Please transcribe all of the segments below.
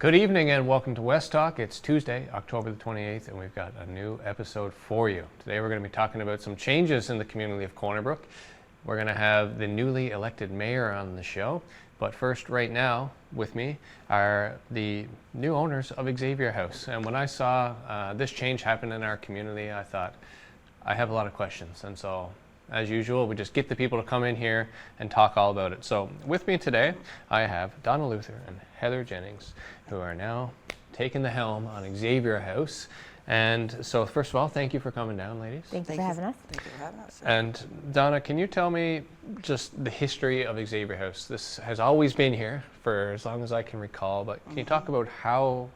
Good evening and welcome to West Talk. It's Tuesday, October the 28th, and we've got a new episode for you. Today we're going to be talking about some changes in the community of Corner Brook. We're going to have the newly elected mayor on the show. But first, right now, with me are the new owners of Xavier House. And when I saw this change happen in our community, I thought, I have a lot of questions. And so, as usual, we just get the people to come in here and talk all about it. So with me today, I have Donna Luther and Heather Jennings, who are now taking the helm on Xavier House. And so first of all, thank you for coming down, ladies. Thank you for having us. Thank you for having us. And Donna, can you tell me just the history of Xavier House? This has always been here for as long as I can recall, but can you talk about how,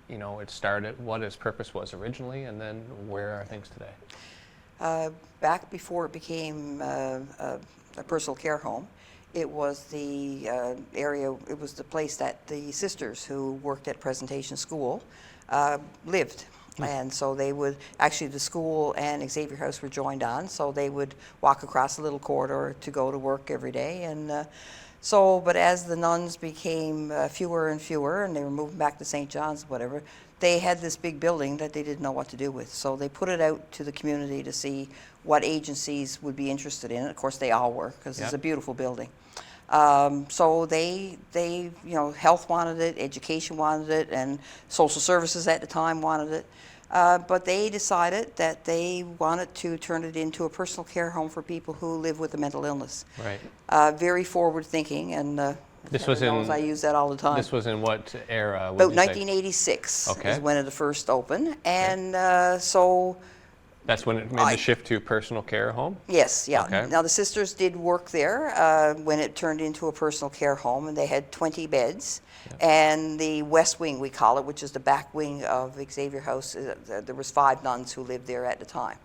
it started, what its purpose was originally, and then where are things today? Back before it became a personal care home, it was the area, it was the place that the sisters who worked at Presentation School lived. And so they would, actually the school and Xavier House were joined on, so they would walk across a little corridor to go to work every day. And but as the nuns became fewer and fewer, and they were moving back to St. John's, whatever, they had this big building that they didn't know what to do with. So they put it out to the community to see what agencies would be interested in it. Of course, they all were, because it's a beautiful building. So they, health wanted it, education wanted it, and social services at the time wanted it. But they decided that they wanted to turn it into a personal care home for people who live with a mental illness. Right. Very forward thinking, and this was in, I use that all the time. This was in what era? About 1986 is when it first opened, and so. That's when it made the shift to personal care home? Yes, yeah. Okay. Now the sisters did work there when it turned into a personal care home, and they had 20 beds. And the west wing, we call it, which is the back wing of Xavier House, there was 5 nuns who lived there at the time.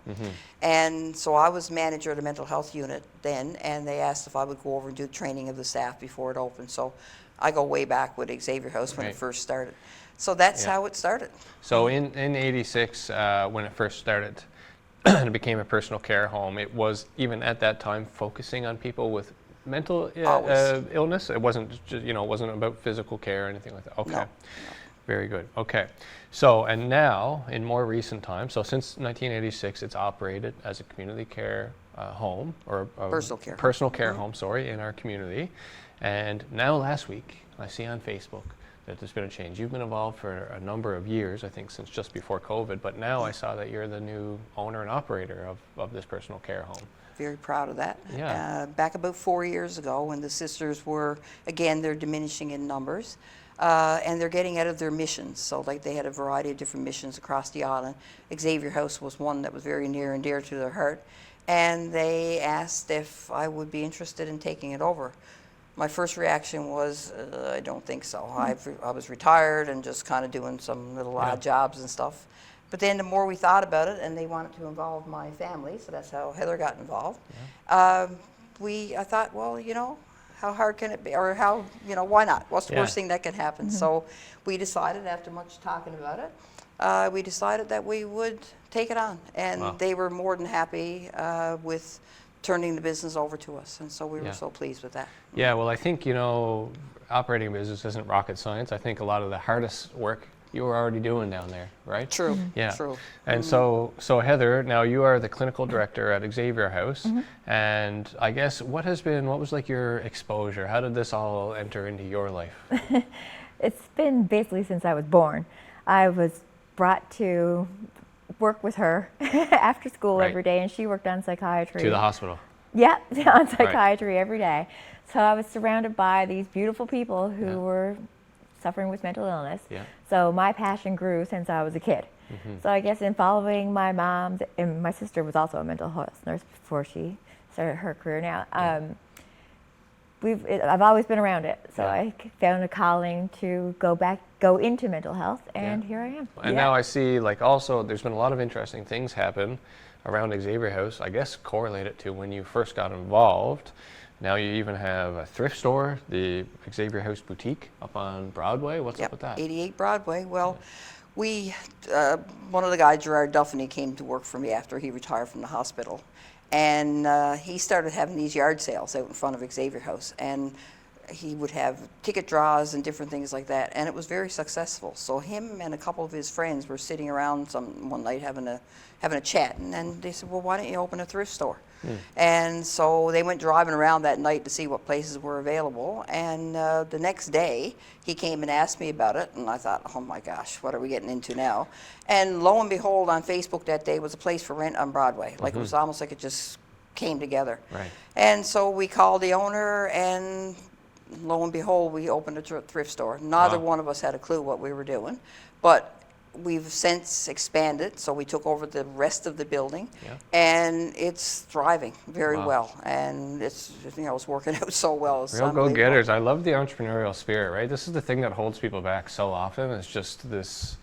And so I was manager of the mental health unit then, and they asked if I would go over and do training of the staff before it opened. So I go way back with Xavier House when it first started. So that's how it started. So in 86, when it first started, and it became a personal care home, it was, even at that time, focusing on people with mental illness. It wasn't just, it wasn't about physical care or anything like that. Okay. No. Very good. Okay. So, and now, in more recent times, so since 1986, it's operated as a community care home, or a personal care home, in our community. And now last week, I see on Facebook that there's been a change. You've been involved for a number of years, I think since just before COVID, but now I saw that you're the new owner and operator of this personal care home. Very proud of that. Yeah. Back about 4 years ago, when the sisters were, again, they're diminishing in numbers, and they're getting out of their missions. So like they had a variety of different missions across the island. Xavier House was one that was very near and dear to their heart, and they asked if I would be interested in taking it over. My first reaction was, I don't think so. I was retired and just kind of doing some little odd jobs and stuff. But then the more we thought about it, and they wanted to involve my family, so that's how Heather got involved. I thought, well, how hard can it be? Or how, why not? What's the worst thing that can happen? So we decided, after much talking about it, we decided that we would take it on. And they were more than happy with turning the business over to us, and so we were so pleased with that. Yeah, well, I think, operating a business isn't rocket science. I think a lot of the hardest work you were already doing down there, right? True. Yeah. True. And so Heather, now you are the clinical director at Xavier House, and I guess what was like your exposure? How did this all enter into your life? It's been basically since I was born. I was brought to work with her after school every day, and she worked on psychiatry. To the hospital? Yeah, on psychiatry every day. So I was surrounded by these beautiful people who were suffering with mental illness. So my passion grew since I was a kid. So I guess in following my mom, and my sister was also a mental health nurse before she started her career now. I've always been around it, so I found a calling to go into mental health, and here I am. And now I see, also, there's been a lot of interesting things happen around Xavier House, I guess correlated to when you first got involved. Now you even have a thrift store, the Xavier House Boutique up on Broadway. What's up with that? 88 Broadway. Well, one of the guys, Gerard Duffany, came to work for me after he retired from the hospital. And he started having these yard sales out in front of Xavier House. And he would have ticket draws and different things like that, and it was very successful. So him and a couple of his friends were sitting around one night having a chat, and then they said, well, why don't you open a thrift store? And so they went driving around that night to see what places were available, and the next day he came and asked me about it, and I thought, oh my gosh, what are we getting into now? And lo and behold, on Facebook that day was a place for rent on Broadway. Like, it was almost like it just came together. Right. And so we called the owner, and lo and behold, we opened a thrift store. Neither one of us had a clue what we were doing, but we've since expanded, so we took over the rest of the building, and it's thriving very well, and it's working out so well. It's real go-getters. I love the entrepreneurial spirit, right? This is the thing that holds people back so often. It's just this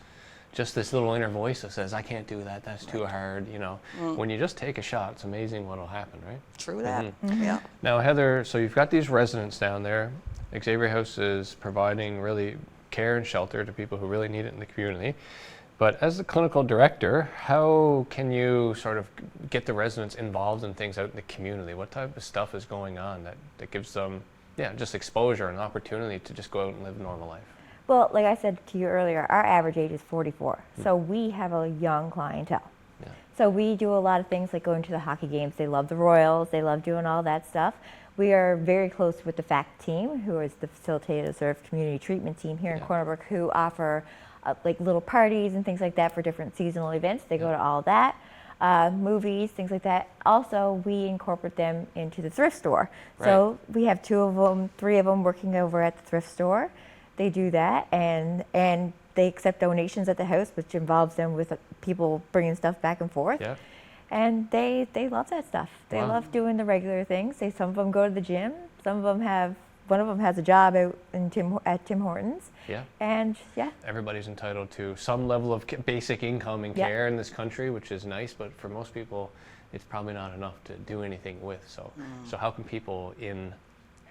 little inner voice that says, I can't do that, that's too hard, When you just take a shot, it's amazing what'll happen, right? True that. Yeah. Now, Heather, so you've got these residents down there. Xavier House is providing really care and shelter to people who really need it in the community. But as the clinical director, how can you sort of get the residents involved in things out in the community? What type of stuff is going on that gives them, just exposure and opportunity to just go out and live a normal life? Well, like I said to you earlier, our average age is 44. So we have a young clientele. Yeah. So we do a lot of things like going to the hockey games. They love the Royals. They love doing all that stuff. We are very close with the FACT team, who is the Facilitated Served Community Treatment team here in Corner Brook, who offer like little parties and things like that for different seasonal events. They go to all that, movies, things like that. Also, we incorporate them into the thrift store. Right. So we have 3 of them working over at the thrift store. They do that, and they accept donations at the house, which involves them with people bringing stuff back and forth. Yeah. And they love that stuff. They love doing the regular things. Some of them go to the gym. One of them has a job out at Tim Hortons. Yeah. And everybody's entitled to some level of basic income and care in this country, which is nice, but for most people, it's probably not enough to do anything with. So how can people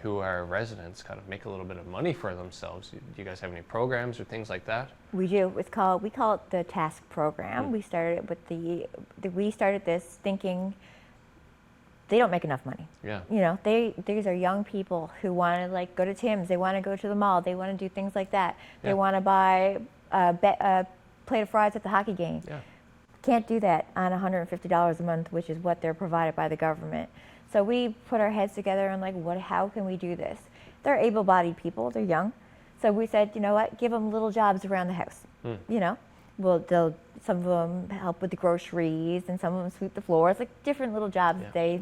who are residents kind of make a little bit of money for themselves? Do you guys have any programs or things like that? We do. We call it the TASK program. We started with we started this thinking they don't make enough money. Yeah. These are young people who want to go to Tim's. They want to go to the mall. They want to do things like that. They want to buy a plate of fries at the hockey game. Yeah. Can't do that on $150 a month, which is what they're provided by the government. So we put our heads together and how can we do this? They're able-bodied people. They're young. So we said, you know what? Give them little jobs around the house. Some of them help with the groceries, and some of them sweep the floors, different little jobs that they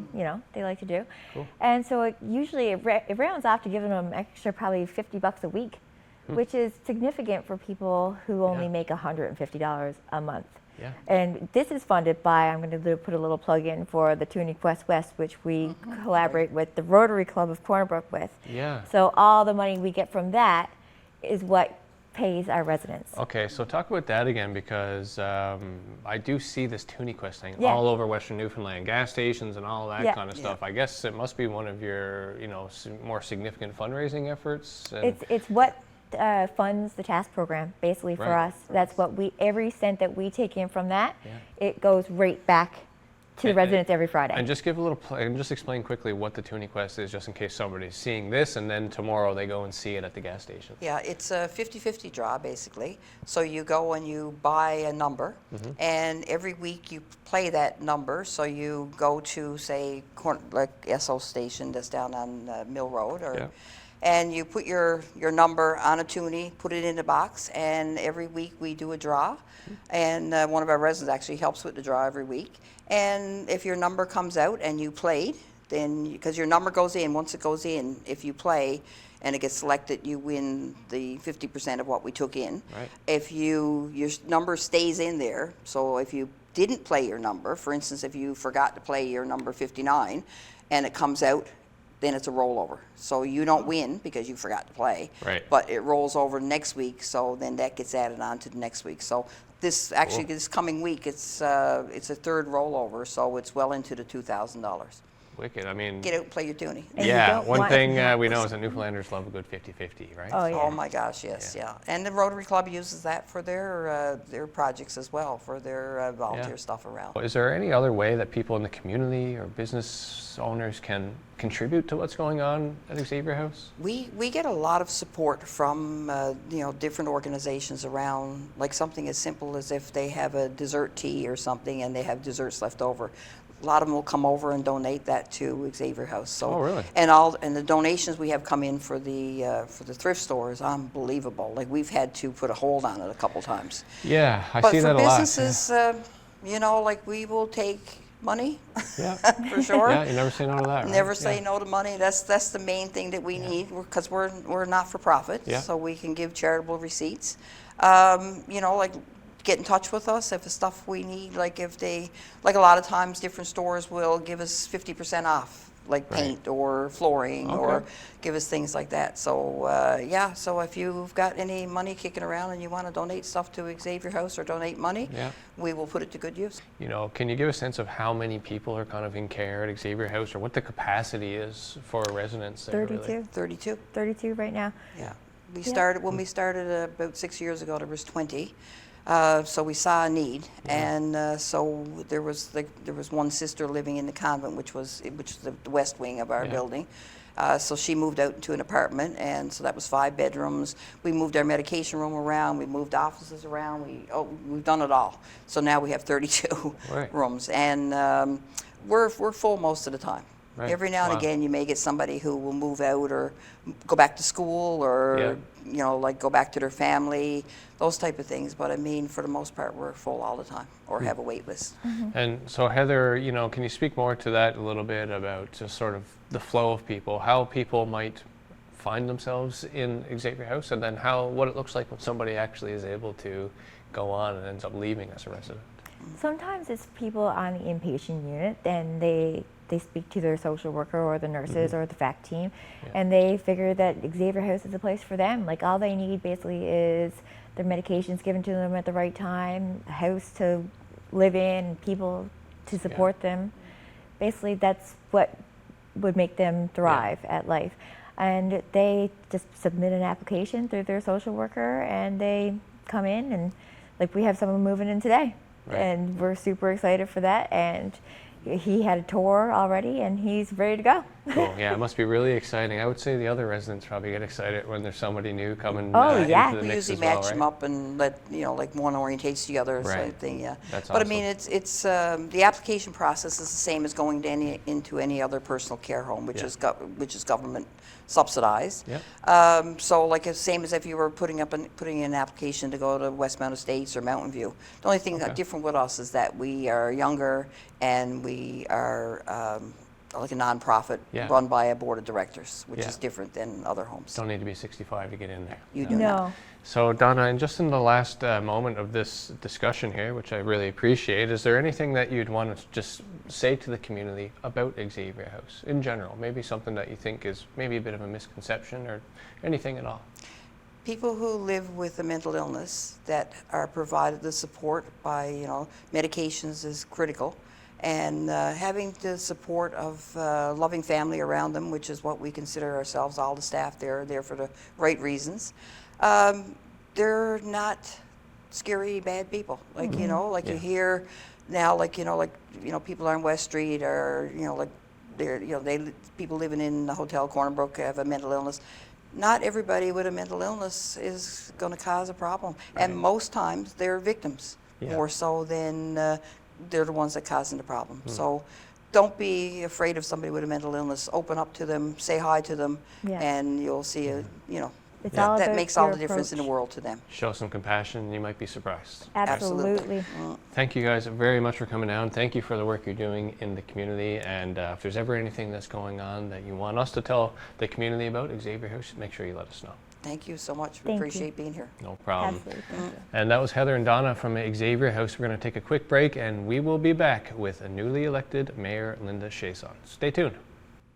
like to do. Cool. And so it rounds off to giving them extra probably $50 a week, which is significant for people who only make $150 a month. Yeah. And this is funded by, I'm going to put a little plug in for the Toonie Quest West, which we collaborate with the Rotary Club of Corner Brook with. Yeah. So all the money we get from that is what pays our residents. Okay, so talk about that again, because I do see this Toonie Quest thing all over Western Newfoundland, gas stations and all that kind of stuff. I guess it must be one of your, more significant fundraising efforts. And it's what funds the TASK program basically for us. That's what every cent that we take in from that, it goes right back to the residents every Friday. And just just explain quickly what the Toonie Quest is, just in case somebody's seeing this and then tomorrow they go and see it at the gas station. Yeah, it's a 50-50 draw basically. So you go and you buy a number, and every week you play that number. So you go to, say, SO station that's down on Mill Road, and you put your number on a toonie, put it in a box, and every week we do a draw. And one of our residents actually helps with the draw every week. And if your number comes out and you played, then, because your number goes in, once it goes in, if you play and it gets selected, you win the 50% of what we took in. Right. If your number stays in there, so if you didn't play your number, for instance, if you forgot to play your number 59 and it comes out, then it's a rollover. So you don't win because you forgot to play, but it rolls over next week, so then that gets added on to the next week. So this coming week, it's a third rollover, so it's well into the $2,000. wicked. I mean, Get out and play your toonie. And you yeah, don't one want- thing we know is that Newfoundlanders love a good 50-50, right? Oh, yeah. Oh my gosh, yes, yeah. And the Rotary Club uses that for their projects as well, for their volunteer stuff around. Is there any other way that people in the community or business owners can contribute to what's going on at Xavier House? We get a lot of support from different organizations around, like something as simple as if they have a dessert tea or something and they have desserts left over. A lot of them will come over and donate that to Xavier House. So, oh, really? And the donations we have come in for the thrift store is unbelievable. Like we've had to put a hold on it a couple times. Yeah, I But see that a lot. for businesses, like we will take money Yeah. for sure. Yeah, you never say no to that, right? Never say Yeah. no to money. That's the main thing that we need, because we're not for profit, Yeah. so we can give charitable receipts. Like get in touch with us if the stuff we need, like if they, like a lot of times different stores will give us 50% off, like Right. paint or flooring, or Okay. give us things like that. So so if you've got any money kicking around and you want to donate stuff to Xavier House or donate money, Yeah. we will put it to good use. Can you give a sense of how many people are kind of in care at Xavier House, or what the capacity is for residents there? 32. 32. 32 right now. Yeah, Yeah. when we started about 6 years ago, there was 20. So we saw a need, and so there was one sister living in the convent, which was the west wing of our Yeah. building. So she moved out into an apartment, and so that was 5 bedrooms. We moved our medication room around. We moved offices around. We've done it all. So now we have 32 Right. rooms, and we're full most of the time. Right. Every now and Wow. again, you may get somebody who will move out or go back to school, or like go back to their family, those type of things. But I mean, for the most part, we're full all the time, or have a wait list. And so Heather, can you speak more to that a little bit about just sort of the flow of people, how people might find themselves in Xavier House, and then what it looks like when somebody actually is able to go on and ends up leaving as a resident? Sometimes it's people on the inpatient unit, and they speak to their social worker or the nurses or the FAC team, and they figure that Xavier House is a place for them. Like all they need basically is their medications given to them at the right time, a house to live in, people to support them. Basically, that's what would make them thrive at life. And they just submit an application through their social worker, and they come in, and like we have someone moving in today. Right. And we're super excited for that, and he had a tour already, and he's ready to go. Cool. Yeah, it must be really exciting. I would say the other residents probably get excited when there's somebody new coming yeah. into the We mix usually as well, match right? them up and let like one orientates the other, sort Right. of thing. Yeah. That's But I awesome. mean, it's the application process is the same as going to into any other personal care home, which Yeah. is government subsidized. Yep. So like the same as if you were putting in an application to go to Westmount Estates or Mountain View. The only thing that's different with us is that we are younger, and we are like a nonprofit Yeah. run by a board of directors, which Yeah. is different than other homes. Don't need to be 65 to get in there. You do No. not. So Donna, and just in the last moment of this discussion here, which I really appreciate, is there anything that you'd want to just say to the community about Xavier House in general? Maybe something that you think is maybe a bit of a misconception, or anything at all? People who live with a mental illness that are provided the support by, medications is critical, and having the support of loving family around them, which is what we consider ourselves, all the staff there are there for the right reasons. They're not scary, bad people. Like, Yeah. you hear now, people on West Street are, people living in the Hotel Corner Brook have a mental illness. Not everybody with a mental illness is going to cause a problem. And Right. most times they're victims, Yeah. more so than they're the ones that causing the problem. So don't be afraid of somebody with a mental illness. Open up to them, say hi to them, Yeah. and you'll see It's Yeah. all that about makes all your the difference in the approach. world to them. Show some compassion, and you might be surprised. Absolutely. Thank you guys very much for coming down. Thank you for the work you're doing in the community. And if there's ever anything that's going on that you want us to tell the community about Xavier House, make sure you let us know. Thank you so much. We Thank you. appreciate being here. No problem. Absolutely. Thank you. And that was Heather and Donna from Xavier House. We're going to take a quick break, and we will be back with a newly elected Mayor Linda Chaisson. Stay tuned.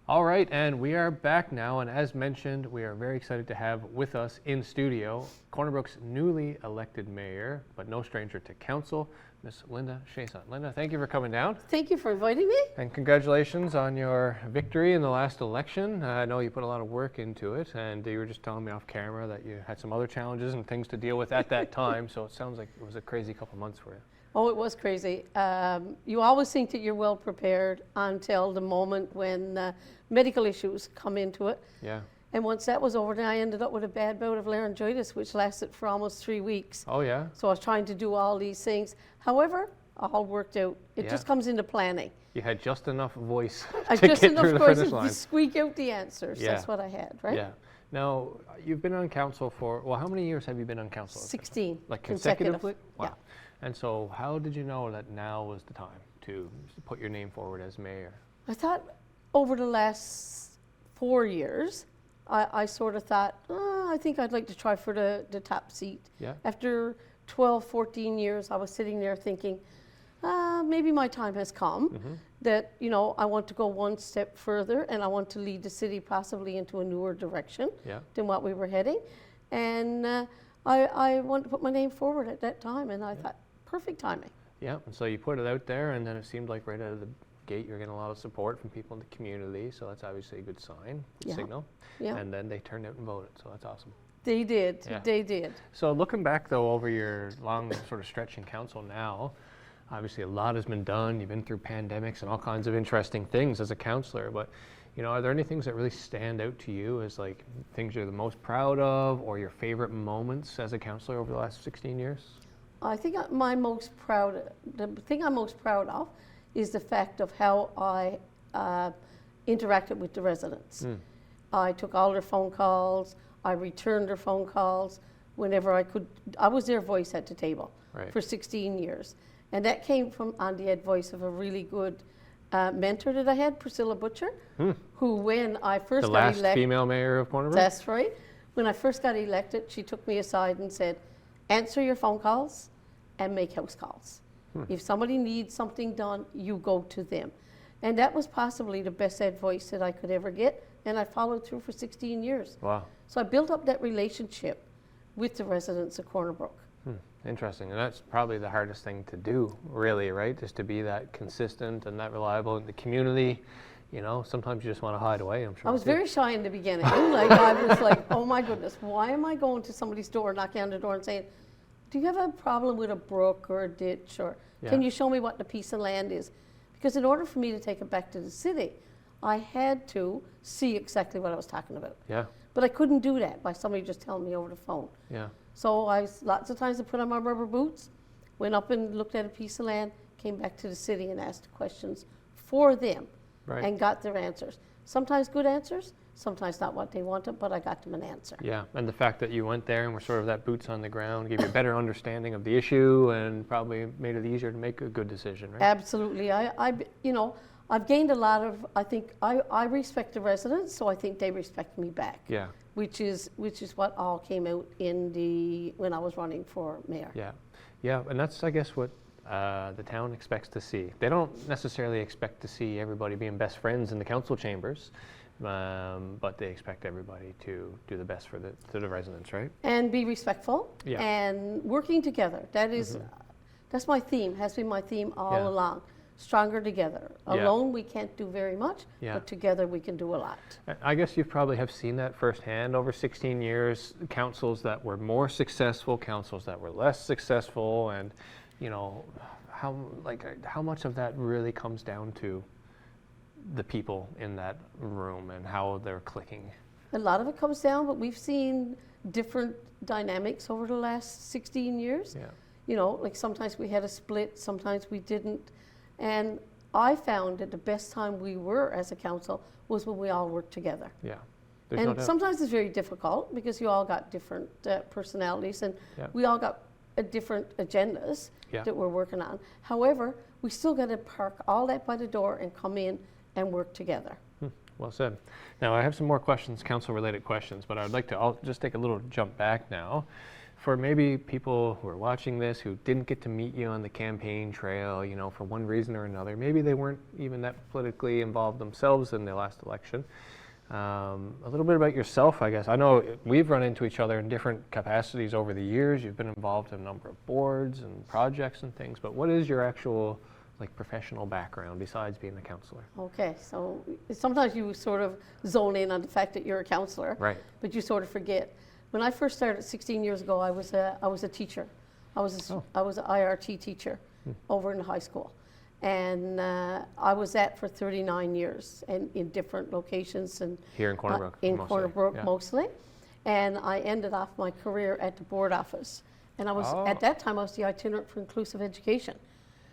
All right, and we are back now, and as mentioned, we are very excited to have with us in studio Corner Brook's newly elected mayor, but no stranger to council, Miss Linda Chaisson. Linda, thank you for coming down. Thank you for inviting me. And congratulations on your victory in the last election. I know you put a lot of work into it, and you were just telling me off camera that you had some other challenges and things to deal with at that time, so it sounds like it was a crazy couple months for you. Oh, it was crazy. You always think that you're well prepared until the moment when medical issues come into it. Yeah. And once that was over, then I ended up with a bad bout of laryngitis, which lasted for almost 3 weeks. Oh, yeah? So I was trying to do all these things. However, all worked out. It just comes into planning. You had just enough voice I to just get enough through the voice finish line. to squeak out the answers. Yeah. That's what I had, right? Yeah. Now, you've been on council for, well, how many years have you been on council? 16. Like consecutive. consecutively? Wow. Yeah. And so how did you know that now was the time to put your name forward as mayor? I thought over the last 4 years, I sort of thought, I think I'd like to try for the top seat. Yeah. After 12, 14 years, I was sitting there thinking, maybe my time has come, that, you know, I want to go one step further and I want to lead the city possibly into a newer direction than what we were heading. And I wanted to put my name forward at that time, and I thought, perfect timing. Yeah, and so you put it out there, and then it seemed like right out of the gate you're getting a lot of support from people in the community, so that's obviously a good sign, good signal. Yeah. And then they turned out and voted, so that's awesome. They did, Yeah. they did. So looking back though over your long sort of stretch in council now, obviously a lot has been done. You've been through pandemics and all kinds of interesting things as a councillor, but you know, are there any things that really stand out to you as like things you're the most proud of or your favorite moments as a councillor over the last 16 years? I think the thing I'm most proud of is the fact of how I interacted with the residents. I took all their phone calls, I returned their phone calls whenever I could. I was their voice at the table for 16 years. And that came from on the advice of a really good mentor that I had, Priscilla Butcher, who when I first got elected. The last female mayor of Corner Brook? That's right. When I first got elected, she took me aside and said, answer your phone calls and make house calls. If somebody needs something done, you go to them. And that was possibly the best advice that I could ever get, and I followed through for 16 years. Wow. So I built up that relationship with the residents of Corner Brook. Interesting, and that's probably the hardest thing to do, really, right? Just to be that consistent and that reliable in the community. You know, sometimes you just want to hide away, I'm sure. I was very shy in the beginning. Like I was like, oh my goodness, why am I going to somebody's door, knocking on the door and saying, do you have a problem with a brook or a ditch, or can you show me what the piece of land is? Because in order for me to take it back to the city, I had to see exactly what I was talking about. Yeah. But I couldn't do that by somebody just telling me over the phone. Yeah. So lots of times I put on my rubber boots, went up and looked at a piece of land, came back to the city and asked questions for them and got their answers. Sometimes good answers, sometimes not what they wanted, but I got them an answer. Yeah, and the fact that you went there and were sort of that boots on the ground gave you a better understanding of the issue and probably made it easier to make a good decision, right? Absolutely. I've gained a lot of, I think, I respect the residents, so I think they respect me back. Yeah. Which is what all came out when I was running for mayor. Yeah. Yeah, and that's, I guess, what the town expects to see. They don't necessarily expect to see everybody being best friends in the council chambers, but they expect everybody to do the best for the residents, right? And be respectful and working together. That is, that's my theme, has been my theme all along. Stronger together. Alone we can't do very much, but together we can do a lot. I guess you probably have seen that firsthand over 16 years, councils that were more successful, councils that were less successful, and you know, how much of that really comes down to the people in that room and how they're clicking? A lot of it comes down, but we've seen different dynamics over the last 16 years. Yeah. You know, like sometimes we had a split, sometimes we didn't. And I found that the best time we were as a council was when we all worked together. Yeah. And sometimes it's very difficult because you all got different personalities and we all got different agendas that we're working on. However, we still got to park all that by the door and come in and work together. Well said. Now I have some more questions, council-related questions, but I'll just take a little jump back now. For maybe people who are watching this who didn't get to meet you on the campaign trail, you know, for one reason or another, maybe they weren't even that politically involved themselves in the last election. A little bit about yourself, I guess. I know we've run into each other in different capacities over the years. You've been involved in a number of boards and projects and things, but what is your actual professional background besides being a counselor? Okay, so sometimes you sort of zone in on the fact that you're a counselor, Right. but you sort of forget. When I first started 16 years ago, I was a teacher. I was an IRT teacher over in high school. And I was that for 39 years and in different locations. And Here in Corner Brook? in mostly. Corner Brook Yeah. mostly. And I ended off my career at the board office. And I was, at that time, I was the itinerant for inclusive education,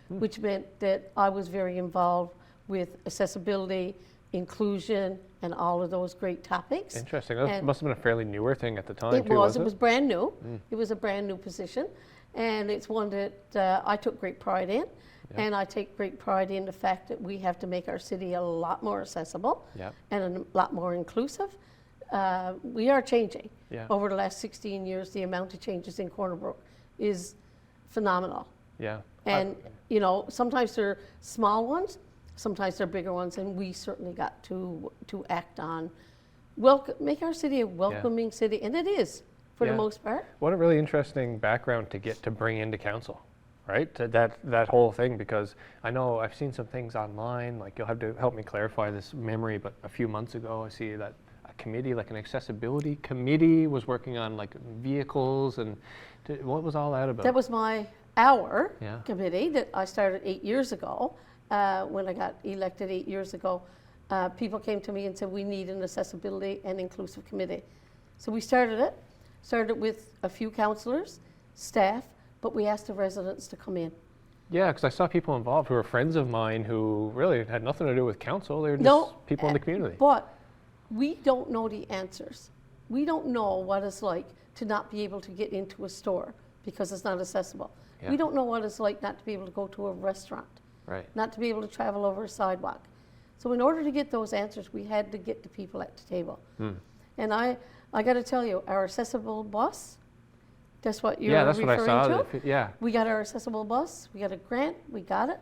which meant that I was very involved with accessibility, inclusion, and all of those great topics. Interesting. That And must have been a fairly newer thing at the time, it too, was. It it? was brand new. It was a brand new position. And it's one that I took great pride in. Yeah. And I take great pride in the fact that we have to make our city a lot more accessible Yeah. and a lot more inclusive. We are changing. Yeah. Over the last 16 years, the amount of changes in Corner Brook is phenomenal. Yeah. And, you know, sometimes they're small ones, sometimes they're bigger ones, and we certainly got to act on, make our city a welcoming city, and it is, for the Yeah. most part. What a really interesting background to get to bring into council, right? That whole thing, because I know I've seen some things online, like you'll have to help me clarify this memory, but a few months ago I see that a committee, like an accessibility committee, was working on vehicles, and what was all that about? That was our Yeah. committee that I started 8 years ago. When I got elected 8 years ago, people came to me and said, we need an accessibility and inclusive committee. So we started with a few counselors, staff, but we asked the residents to come in. Yeah, because I saw people involved who were friends of mine who really had nothing to do with council. They were just people in the community. But we don't know the answers. We don't know what it's like to not be able to get into a store because it's not accessible. Yeah. We don't know what it's like not to be able to go to a restaurant, Right. not to be able to travel over a sidewalk. So in order to get those answers, we had to get the people at the table. And I got to tell you, our accessible bus, that's what you're That's referring what I saw. to. Yeah. We got our accessible bus, we got a grant, we got it,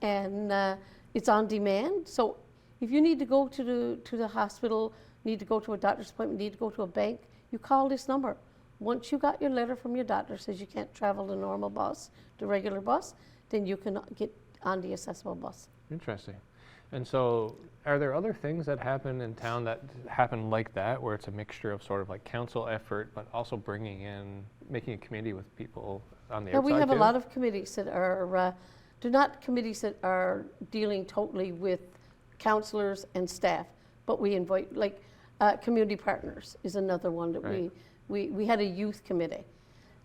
and it's on demand. So if you need to go to the hospital, need to go to a doctor's appointment, need to go to a bank, you call this number. Once you got your letter from your doctor says you can't travel the normal bus, the regular bus, then you can get on the accessible bus. Interesting. And so are there other things that happen in town that happen like that, where it's a mixture of sort of council effort, but also making a committee with people on the outside We have too? a lot of committees that are, they're not committees that are dealing totally with counselors and staff, but we invite, community partners is another one that Right. we had a youth committee,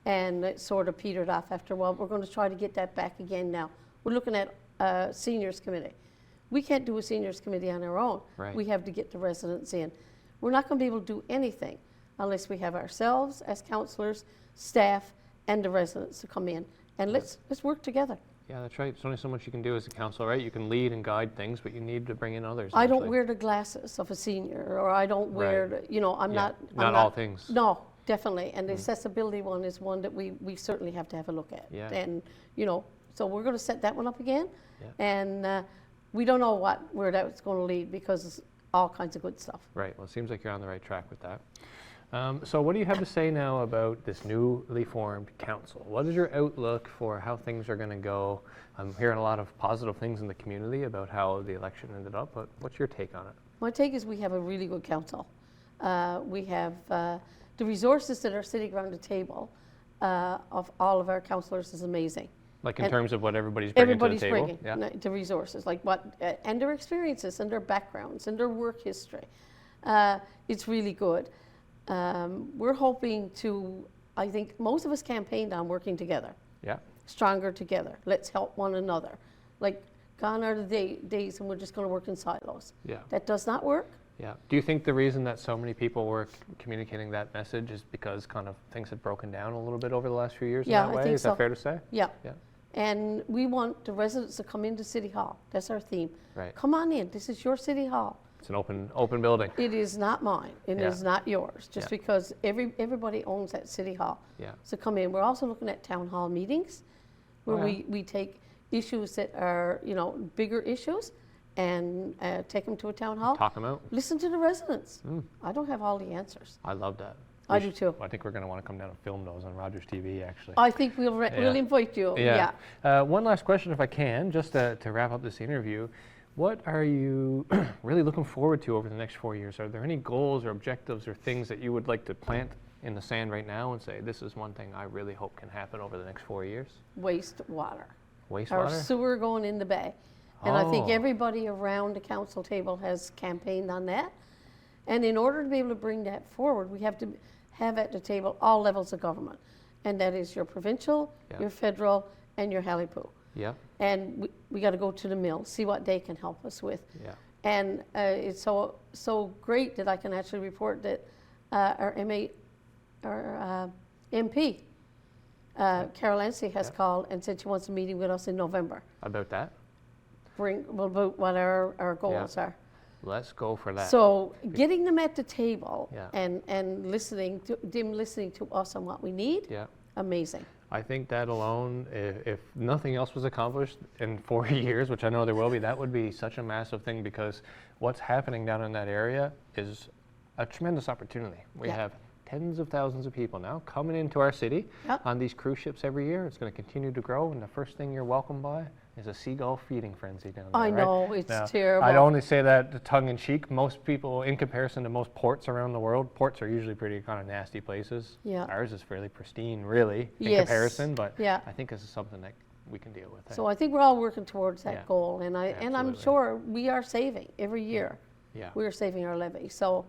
and it sort of petered off after a while. We're going to try to get that back again now. We're looking at a seniors committee. We can't do a seniors committee on our own. Right. We have to get the residents in. We're not going to be able to do anything unless we have ourselves as counselors, staff, and the residents to come in. And let's work together. Yeah, that's right. There's only so much you can do as a council, right? You can lead and guide things, but you need to bring in others. I don't eventually. wear the glasses of a senior, or I don't wear, Right. I'm Yeah. not. I'm Not all things. No, definitely. And the accessibility one is one that we certainly have to have a look at. Yeah. And, so we're going to set that one up again. Yeah. And we don't know where that's going to lead, because it's all kinds of good stuff. Right. Well, it seems like you're on the right track with that. So what do you have to say now about this newly formed council? What is your outlook for how things are going to go? I'm hearing a lot of positive things in the community about how the election ended up, but what's your take on it? My take is we have a really good council. We have the resources that are sitting around the table of all of our councillors is amazing. Like in And terms of what everybody's bringing to the table? Everybody's bringing the resources, and their experiences and their backgrounds and their work history. It's really good. We're hoping to, I think most of us campaigned on working together, Yeah. stronger together. Let's help one another. Gone are the days when we're just going to work in silos. Yeah. That does not work. Yeah. Do you think the reason that so many people were communicating that message is because kind of things had broken down a little bit over the last few years Yeah, in that I way? think Is so. that fair to say? Yeah. Yeah. And we want the residents to come into City Hall. That's our theme. Right. Come on in. This is your City Hall. It's an open building. It is not mine. It Yeah. is not yours. Just Yeah. because everybody owns that City Hall. Yeah. So come in. We're also looking at town hall meetings, where Oh, yeah. we take issues that are bigger issues, and take them to a town hall. Talk them out. Listen to the residents. I don't have all the answers. I love that. I do too. I think we're going to want to come down and film those on Rogers TV, actually. I think we'll invite you. Yeah. One last question, if I can, just to wrap up this interview. What are you really looking forward to over the next 4 years? Are there any goals or objectives or things that you would like to plant in the sand right now and say, this is one thing I really hope can happen over the next 4 years? Wastewater. Wastewater? Our sewer going in the bay. And I think everybody around the council table has campaigned on that. And in order to be able to bring that forward, we have to have at the table all levels of government. And that is your provincial, your federal, and your Halipu. Yeah. And we got to go to the mill, see what they can help us with. Yeah. And it's so great that I can actually report that our MP, Carol Anstey, has called and said she wants a meeting with us in November. About that? About what our goals are. Let's go for that. So getting them at the table and listening to us on what we need, amazing. I think that alone, if nothing else was accomplished in 4 years, which I know there will be, that would be such a massive thing, because what's happening down in that area is a tremendous opportunity. We have tens of thousands of people now coming into our city on these cruise ships every year. It's going to continue to grow, and the first thing you're welcomed by is a seagull feeding frenzy down there. I know, it's terrible. I'd only say that tongue-in-cheek. Most people, in comparison to most ports around the world, ports are usually pretty kind of nasty places. Yeah. Ours is fairly pristine, really, in comparison, but I think this is something that we can deal with. So I think we're all working towards that goal, and I'm sure we are saving every year. Yeah. We are saving our levy. So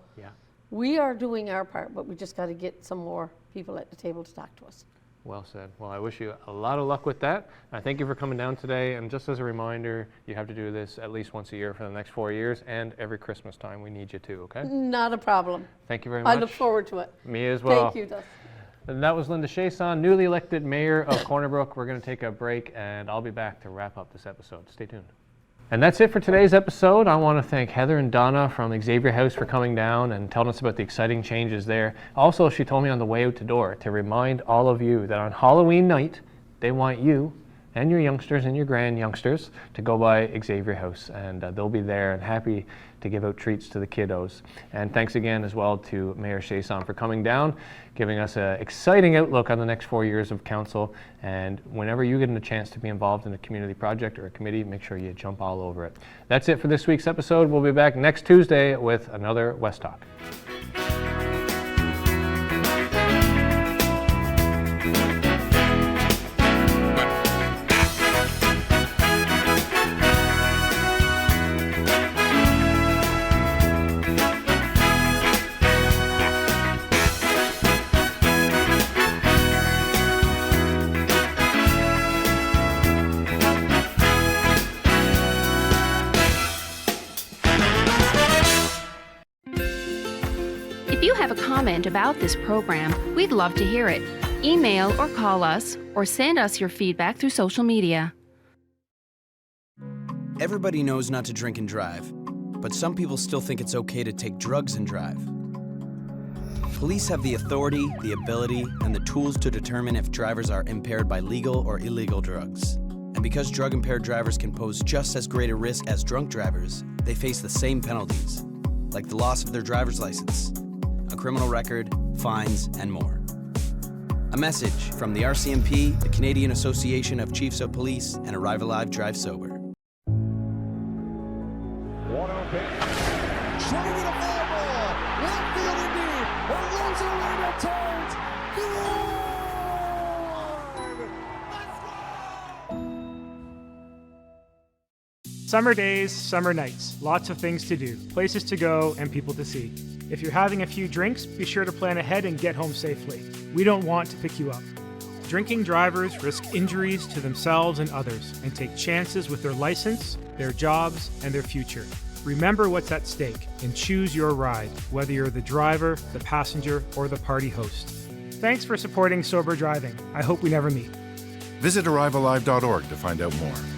we are doing our part, but we just got to get some more people at the table to talk to us. Well said. Well, I wish you a lot of luck with that. I thank you for coming down today. And just as a reminder, you have to do this at least once a year for the next 4 years, and every Christmas time we need you too, okay? Not a problem. Thank you very much. I look forward to it. Me as well. Thank you, Dustin. And that was Linda Chaisson, newly elected Mayor of Corner Brook. We're going to take a break, and I'll be back to wrap up this episode. Stay tuned. And that's it for today's episode. I want to thank Heather and Donna from Xavier House for coming down and telling us about the exciting changes there. Also, she told me on the way out the door to remind all of you that on Halloween night, they want you and your youngsters and your grand youngsters to go by Xavier House, and they'll be there and happy to give out treats to the kiddos. And thanks again as well to Mayor Chaisson for coming down, giving us an exciting outlook on the next 4 years of council. And whenever you get a chance to be involved in a community project or a committee, make sure you jump all over it. That's it for this week's episode. We'll be back next Tuesday with another West Talk. If you have a comment about this program, we'd love to hear it. Email or call us, or send us your feedback through social media. Everybody knows not to drink and drive, but some people still think it's okay to take drugs and drive. Police have the authority, the ability, and the tools to determine if drivers are impaired by legal or illegal drugs. And because drug-impaired drivers can pose just as great a risk as drunk drivers, they face the same penalties, like the loss of their driver's license, a criminal record, fines, and more. A message from the RCMP, the Canadian Association of Chiefs of Police, and Arrive Alive, Drive Sober. One-on pitch. Swinging with a foul ball. Left field in deep. It rolls away to turns. Summer days, summer nights, lots of things to do, places to go, and people to see. If you're having a few drinks, be sure to plan ahead and get home safely. We don't want to pick you up. Drinking drivers risk injuries to themselves and others and take chances with their license, their jobs, and their future. Remember what's at stake and choose your ride, whether you're the driver, the passenger, or the party host. Thanks for supporting Sober Driving. I hope we never meet. Visit ArriveAlive.org to find out more.